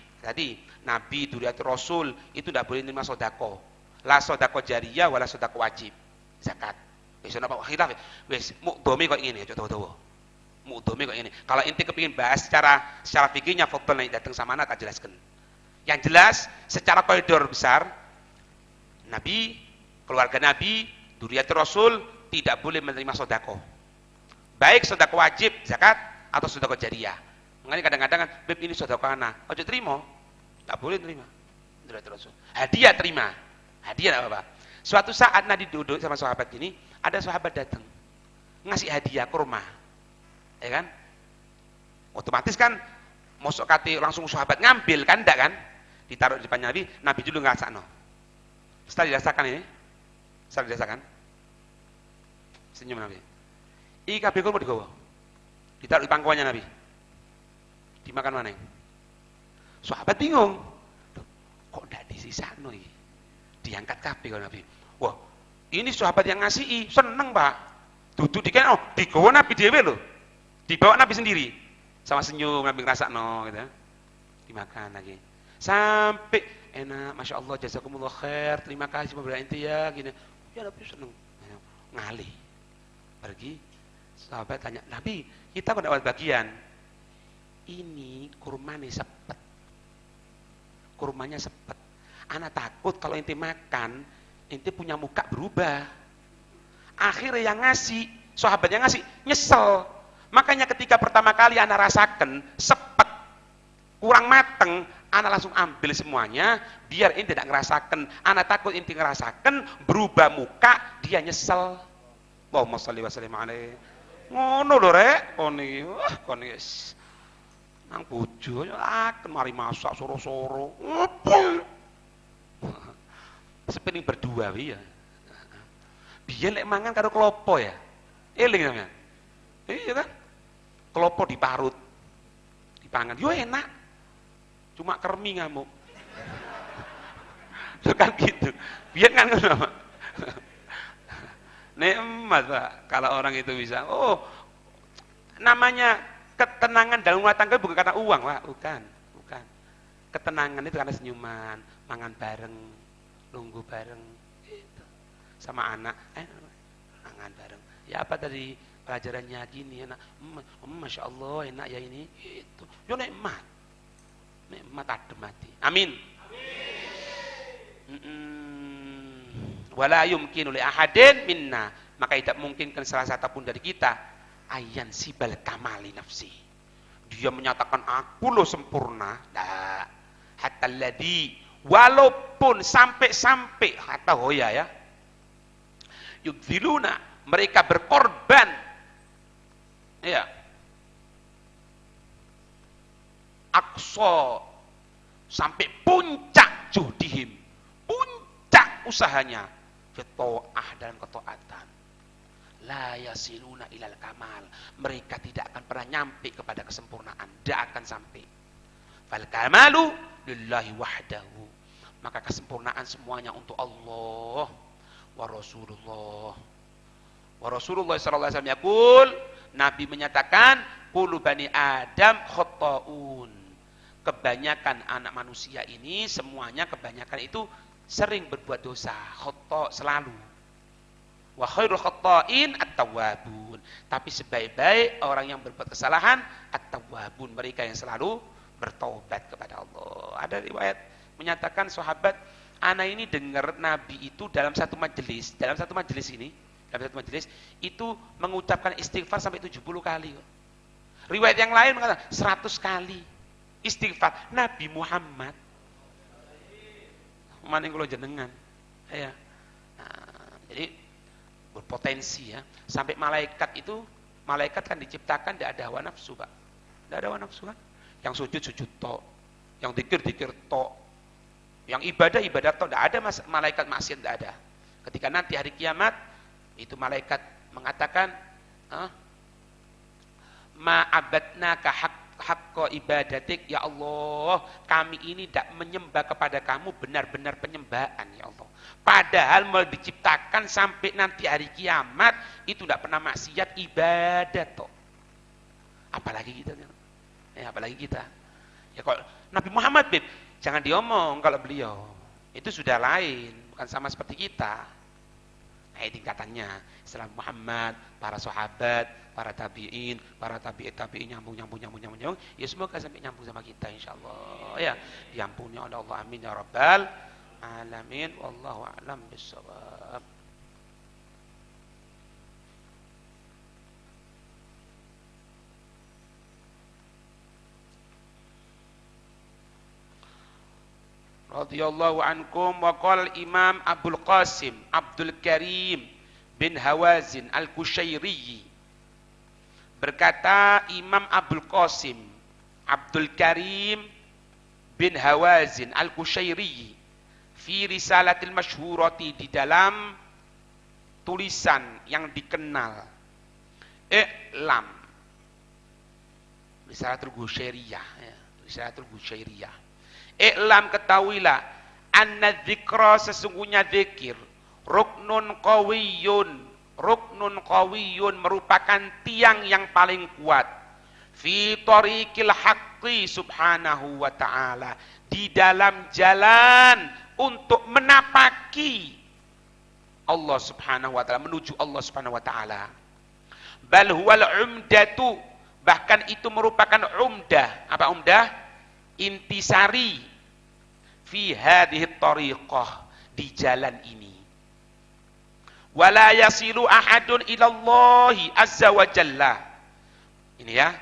Duriatul Rasul itu tidak boleh menerima sodako. La sodako jariyah wala sodako wajib. Zakat. Wis ana apa khilaf. Wis mukdome kok ngene, aja dawa-dawa. Mukdome kok ngene. Kalau inti kepingin bahas secara fikihnya fadhil naik datang sama anak tak jelaskan. Yang jelas secara koridor besar Nabi, keluarga Nabi, Duriatul Rasul tidak boleh menerima sedekah. Baik sedekah wajib, zakat, atau sedekah jariyah. Makanya kadang-kadang kan, Beb ini sedekah ana, ojo terima. Enggak boleh terima. Terus. Hadiah terima. Hadiah enggak apa-apa. Suatu saat Nabi duduk sama sahabat ini, ada sahabat datang ngasih hadiah kurma. Ya kan? Otomatis kan mosok kate langsung sahabat ngambil kan enggak kan? Ditaruh di depan Nabi, Nabi dulu ngrasakno. Setelah dirasakan ini, setelah dirasakan, senyum Nabi. Iki kabeh kurma digawa. Ditaruh di pangkuannya Nabi. Dimakan mana? Sahabat bingung. Kok ndak disisakno iki? Diangkat kabeh karo Nabi. Wah, ini sahabat yang ngasihi, seneng, Pak. Dudu digawa Nabi dhewe lho. Dibawa Nabi sendiri. Sama senyum Nabi ngrasakno gitu. Dimakan lagi. Sampai enak, Masya Allah, jazakumullah khair, terima kasih pemberian inti ya, gini. Ya Nabi seneng. Ngalih. Pergi. Sahabat tanya, Nabi, kita kok dapat bagian? Ini kurmanya sepet. Kurmanya sepet. Ana takut kalau inti makan, inti punya muka berubah. Akhirnya yang ngasih, sahabat yang ngasih, nyesel. Makanya ketika pertama kali ana rasakan sepet, kurang mateng, ana langsung ambil semuanya, biar inti tidak ngerasakan. Ana takut inti ngerasakan, berubah muka, dia nyesel. Allahumma sholli wa sallim alaihi. Ngono lho rek, koni, wah koni guys. Nang bojo akan mari masak soro-soro. Sepening berdua wi ya. Biyen lek mangan karo klopo ya. Eling sampean. Iya kan? Klopo diparut. Dipangan. Yo enak. Cuma kermi ngamuk. Itu kan gitu. Biyen kan ngono. Nikmat, Pak. Kalau orang itu bisa. Oh, namanya ketenangan dalam rumah tangga bukan karena uang, Pak. Bukan. Ketenangan itu karena senyuman, mangan bareng, nunggu bareng, gitu. Sama anak, mangan bareng. Ya apa tadi pelajarannya gini, enak. Masya Allah, enak ya ini. Itu. Yo nikmat. Nikmat adem mati. Amin. Wala yumkinu li ahadin minna, maka tidak mungkinkan salah satu pun dari kita ayan sibal kamali nafsi, dia menyatakan aku lo sempurna, dah hatta alladhi, walaupun sampai hatta hoya ya, yubdiluna, mereka berkorban ya, aqsa, sampai puncak juhdihim, puncak usahanya, fitoah dalam ketaatan, la yasiluna ilal kamal, mereka tidak akan pernah nyampe kepada kesempurnaan, tidak akan sampai. Fal kamalu lillahi wahdahu, maka kesempurnaan semuanya untuk Allah wa Rasulullah. Wa Rasulullah sallallahu alaihi wasallam yaqul, Nabi menyatakan, kullu bani Adam khata'un, kebanyakan anak manusia ini semuanya kebanyakan itu sering berbuat dosa, khata selalu. Wa khairul khata'in at-tawwabun, tapi sebaik-baik orang yang berbuat kesalahan at-tawwabun, mereka yang selalu bertaubat kepada Allah. Ada riwayat menyatakan sahabat, ana ini dengar Nabi itu dalam satu majelis itu mengucapkan istighfar sampai 70 kali. Riwayat yang lain mengatakan 100 kali istighfar Nabi Muhammad. Maning kula jenengan. Ya. Nah, jadi berpotensi ya. Sampai malaikat kan diciptakan tidak ada hawa nafsu, Pak. Tidak ada hawa nafsu kan? Yang sujud tok, yang zikir tok, yang ibadah tok, tidak ada malaikat maksiat, tidak ada. Ketika nanti hari kiamat itu malaikat mengatakan, ma'abadnaka haqqa ibadatik, ya Allah, kami ini tidak menyembah kepada kamu benar-benar penyembahan, ya Allah. Padahal mau diciptakan sampai nanti hari kiamat itu tidak pernah maksiat, ibadah toh. Apalagi kita, ya apalagi kita. Ya kalau Nabi Muhammad, Beb, jangan diomong kalau beliau itu sudah lain, bukan sama seperti kita. Nah, tingkatannya setelah Muhammad, para sahabat, para tabi'in, nyambung, ya semoga sampai nyambung sama kita insyaallah ya, diampuni oleh Allah, amin ya rabbal alamin, wallahu a'lam bissawab. radhiyallahu ankum wa qala Imam Abdul Qasim Abdul Karim bin Hawazin Al-Kushairi. Berkata Imam Abdul Qasim Abdul Karim bin Hawazin Al-Kushairi fi risalatil masyhurati, di dalam tulisan yang dikenal, I'lam, Risalatul Kushairiyah, ya, Risalatul Kushairiyah. I'lam, ketahuilah, anna dzikra, sesungguhnya zikir, ruknun qawiyun merupakan tiang yang paling kuat, fi tariqil haqqi subhanahu wa ta'ala, di dalam jalan untuk menapaki Allah subhanahu wa ta'ala, menuju Allah subhanahu wa ta'ala. Bal huwal umdatu, bahkan itu merupakan umdah. Apa umdah? Intisari fi hadhihi tariqah, di jalan ini. Wala yasilu ahadun ilallahi azza wa jalla. Ini ya,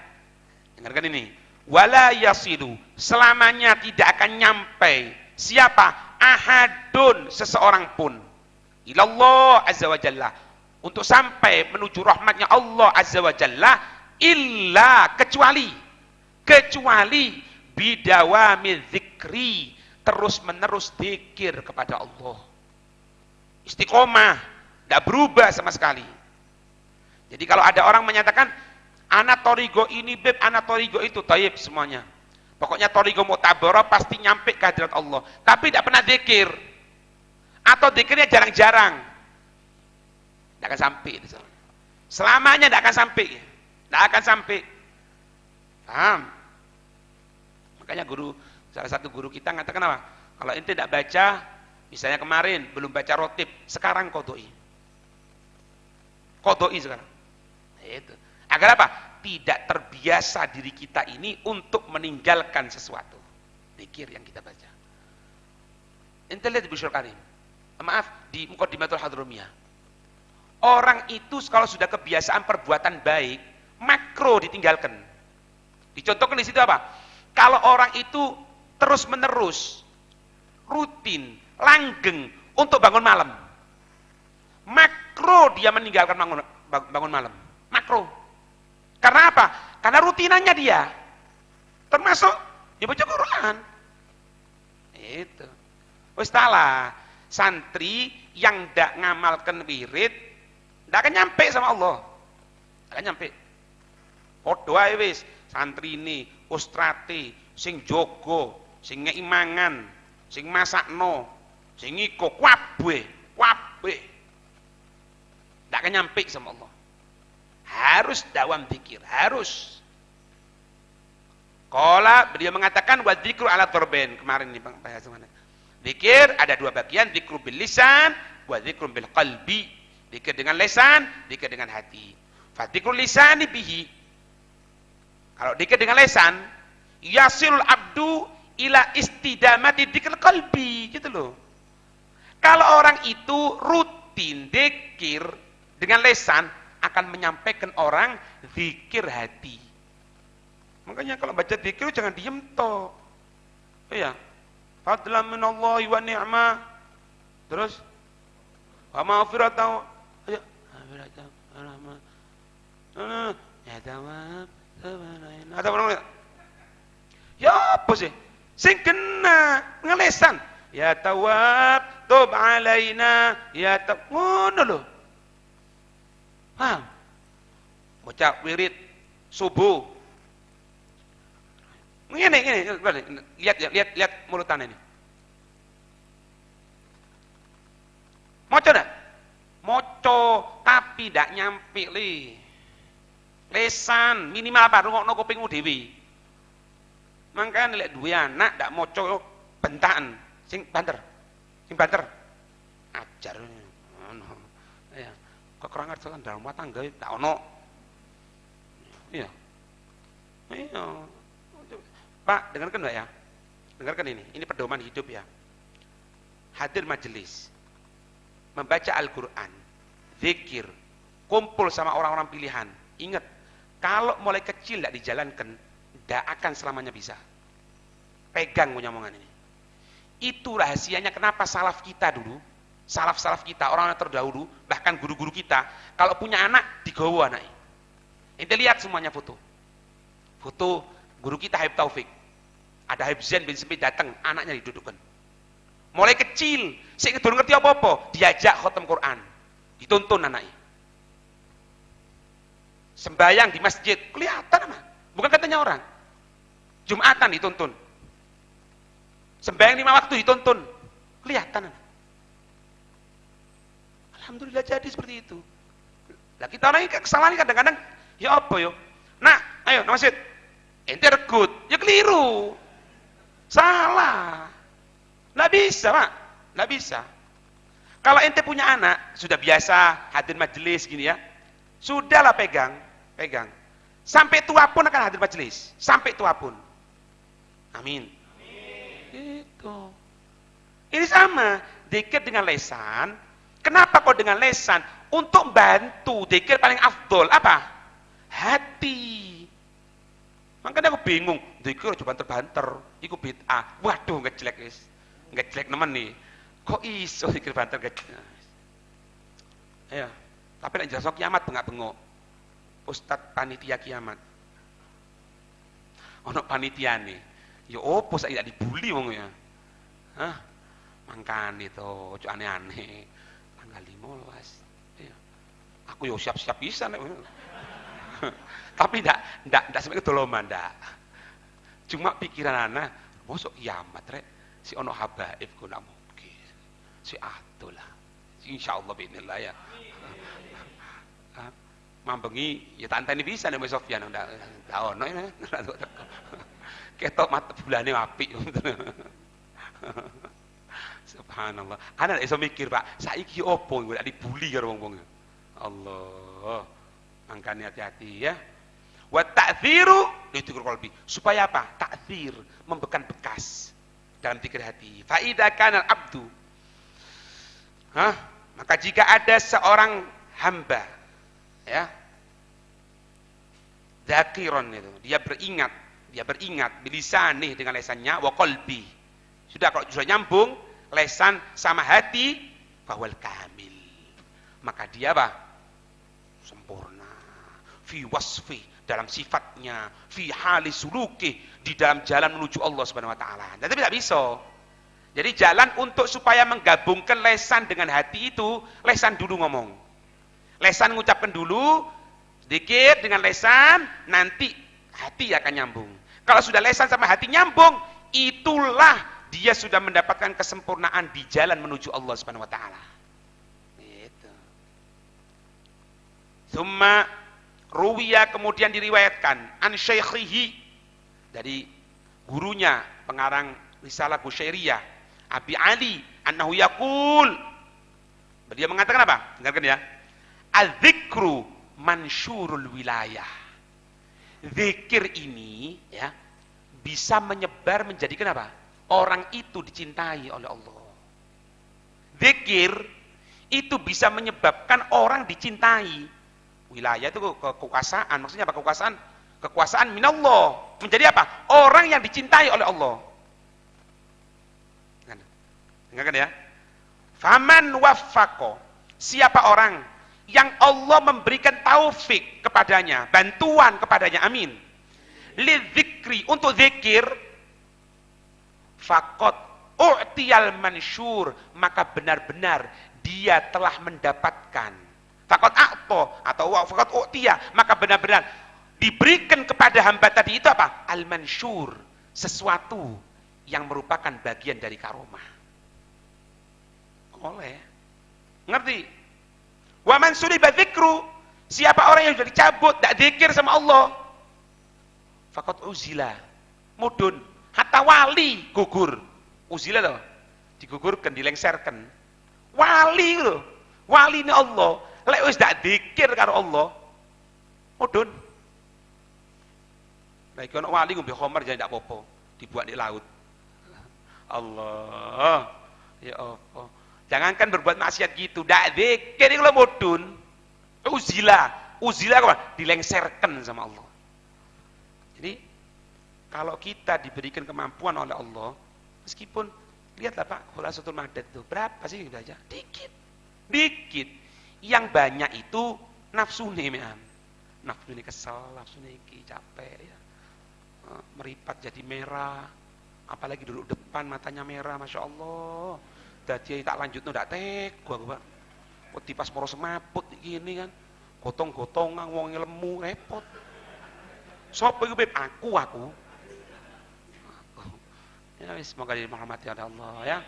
dengarkan ini. Wala yasilu, selamanya tidak akan nyampai. Siapa? Ahadun, seseorang pun. Ilallah azza wa jalla, untuk sampai menuju rahmatnya Allah azza wa jalla, illa, kecuali bidawami dzikri, terus menerus zikir kepada Allah. Istiqomah, tidak berubah sama sekali. Jadi kalau ada orang menyatakan ana torigo ini beb, ana torigo itu, taib semuanya. Pokoknya torigo mu'tabarah pasti nyampe ke hadirat Allah. Tapi tidak pernah zikir. Atau zikirnya jarang-jarang. Tidak akan sampai. Selamanya tidak akan sampai. Tidak akan sampai. Paham? Makanya salah satu guru kita mengatakan apa? Kalau ente tidak baca, misalnya kemarin belum baca rotib, sekarang kodoi. Kodoi sekarang. Itu. Agar apa? Tidak terbiasa diri kita ini untuk meninggalkan sesuatu. Zikir yang kita baca. Ente lihat di Bisyur Karim. Maaf, di Muqaddimatul Hadromiyah. Orang itu kalau sudah kebiasaan perbuatan baik, makro ditinggalkan. Dicontohkan di situ apa? Kalau orang itu terus menerus, rutin, langgeng untuk bangun malam, makro dia meninggalkan bangun malam. Makro. Karena apa? Karena rutinannya dia. Termasuk dia baca Quran. Itu. Wis talah, santri yang ndak ngamalkan wirid ndak akan nyampe sama Allah. Ndak akan nyampe. Padha ae wis, santri ini, ustrate, sing jogo, sing ngeki mangan, sing masakno, sing iko kabeh. Ndak akan nyampe sama Allah. Harus dawam zikir, harus. Qala, beliau mengatakan wa dzikru ala darbain, kemarin nih Bang bahas mana. Zikir ada dua bagian, zikru bil lisan wa zikru bil qalbi. Zikir dengan lisan, zikir dengan hati. Fa dzikrul lisani bihi. Kalau zikir dengan lisan, yasilul abdu ila istidamati dzikril qalbi, gitu loh. Kalau orang itu rutin zikir dengan lisan, akan menyampaikan orang zikir hati. Makanya kalau baca zikir jangan diem toh. Iya. Fadlan minallahi wa ni'mah. Terus wa maghfiratan. Ayo. Ya tawab. Ada orang. Ya apa sih? Sing kena ngelesan. Ya tawab, tub alaina, ya ngono lho. Paham? Baca wirid subuh. Ngene, lihat mulutan ini. Moco dah? Moco, tapi tidak nyampe li. Lesan, minimal apa? Rungokno kupingmu dewi. Makanya lihat dua anak tidak moco bentakan. Sing banter. Ajar. Ya. Kekurangan jalan dalam rumah tangga tak ono. Iya. Pak, dengarkan Mbak ya. Dengarkan ini pedoman hidup ya. Hadir majelis, membaca Al-Qur'an, zikir, kumpul sama orang-orang pilihan. Ingat, kalau mulai kecil tidak dijalankan, tidak akan selamanya bisa. Pegang omongan ini. Itu rahasianya kenapa salaf kita dulu, salaf kita, orang-orang terdahulu, bahkan guru-guru kita, kalau punya anak, digawa anaknya. Ente lihat semuanya foto. Foto guru kita Habib Taufik. Ada Habib Zain bin Sempi datang, anaknya didudukkan. Mulai kecil, saya belum ngerti apa-apa, diajak khatam Quran. Dituntun anaknya. Sembayang di masjid, kelihatan mah. Bukan katanya orang. Jumatan dituntun. Sembayang 5 waktu dituntun. Kelihatan. Alhamdulillah jadi seperti itu. Nah, kita orang kesalahan kadang-kadang, ya apa yo? Nah, ayo nang masjid. Ente regut, ya keliru. Salah. Nggak bisa, Pak. Nggak bisa. Kalau ente punya anak, sudah biasa hadir majelis gini ya. Sudahlah pegang. Sampai tua pun akan hadir majelis. Sampai tua pun. Amin. Itu. Ini sama. Dzikir dengan lesan. Kenapa kok dengan lesan? Untuk bantu. Dzikir paling afdol. Apa? Hati. Makanya aku bingung. Dzikir coba banter-banter. Iku bid'ah. Waduh, ngejelek guys. Ngejelek nemen nih. Kok iso dzikir banter ngejelek? Ya. Tapi nek jasa kiamat bengak-bengok. Ustadz panitia kiamat. Ono panitiane. Ya opo saiki tak dibully wong ya. Hah? Mangkane to, ojo aneh-aneh. Tanggal 15. Ya. Aku yo siap-siap bisa nek. Tapi ndak sampai kedoloman ndak. Cuma pikiran ana, mosok kiamat rek si ono habaib ku nak mungkin. Si atulah. Insyaallah bismillah ya. Mambengi ya tanteni bisa nek Sofyan ndak ono ya. Ketok mata bulane apik. Subhanallah. Ana nek iso mikir, Pak, saiki opo ndak dibuli karo wong-wong. Allah. Mangkane hati-hati ya. Wa ta'dziru lidzikr qalbi. Supaya apa? Ta'dzir, membekan bekas dalam pikir hati. Fa idza kana al-'abdu. Maka jika ada seorang hamba ya. Dzakiron itu, dia beringat bilisanih dengan lesannya wa qalbi. Sudah kalau sudah nyambung lesan sama hati, fawal kamil. Maka dia apa? Sempurna. Fi wasfi, dalam sifatnya, fi hali suluki, di dalam jalan menuju Allah Subhanahu wa taala. Tapi tidak bisa. Jadi jalan untuk supaya menggabungkan lesan dengan hati itu, lesan dulu ngomong. Lesan mengucapkan dulu, dzikir dengan lesan, nanti hati akan nyambung. Kalau sudah lesan sama hati nyambung, itulah dia sudah mendapatkan kesempurnaan di jalan menuju Allah Subhanahu wa taala. Gitu. Summa ruwiya, kemudian diriwayatkan an syaikhihi, dari gurunya pengarang risalah Qusyairiyah, Abi Ali, annahu yaqul, dia mengatakan apa? Dengarkan ya. Al-dzikru mansyurul wilayah. Zikir ini ya bisa menyebar menjadikan apa? Orang itu dicintai oleh Allah. Zikir itu bisa menyebabkan orang dicintai. Wilayah itu kekuasaan, maksudnya apa kekuasaan? Kekuasaan minallah. Menjadi apa? Orang yang dicintai oleh Allah. Dengarkan ya. Faman waffaqo, siapa orang yang Allah memberikan taufik kepadanya, bantuan kepadanya, amin. Lidzikri, untuk zikir, faqad u'tiyal mansyur, maka benar-benar dia telah mendapatkan. Faqad a'ta atau faqad u'tiya, maka benar-benar diberikan kepada hamba tadi itu apa? Al-mansyur, sesuatu yang merupakan bagian dari karomah. Oleh. Ngerti? Wa man suliba dzikru, siapa orang yang sudah dicabut tak zikir sama Allah, faqad uzila, mudun, hatta wali gugur. Uzila loh, digugurkan, dilengserkan. Wali loh, wali ini Allah, lek wis tak zikir karo Allah, mudun. Lek ono wali ngombe khamar jadi ndak apa-apa, dibuat di laut. Allah, ya Allah. Jangankan berbuat maksiat gitu, dak zikir iku lho mudun. Uzila apa? Dilengserkan sama Allah. Jadi kalau kita diberikan kemampuan oleh Allah, meskipun Lihatlah Pak, Khulasatul Madad itu berapa sih gitu aja? Dikit. Dikit. Yang banyak itu nafsu nih, nafsu ini kesel, nafsu ini capek ya. Meripat jadi merah. Apalagi duduk depan matanya merah, Masya Allah. Jadi tak lanjut ndak tega aku Pak. Wedi pas moro semaput gini kan. Gotong-gotongan wong lemu repot. Sopo iku Beb? Aku. Ya wis semoga dirahmati oleh Allah ya.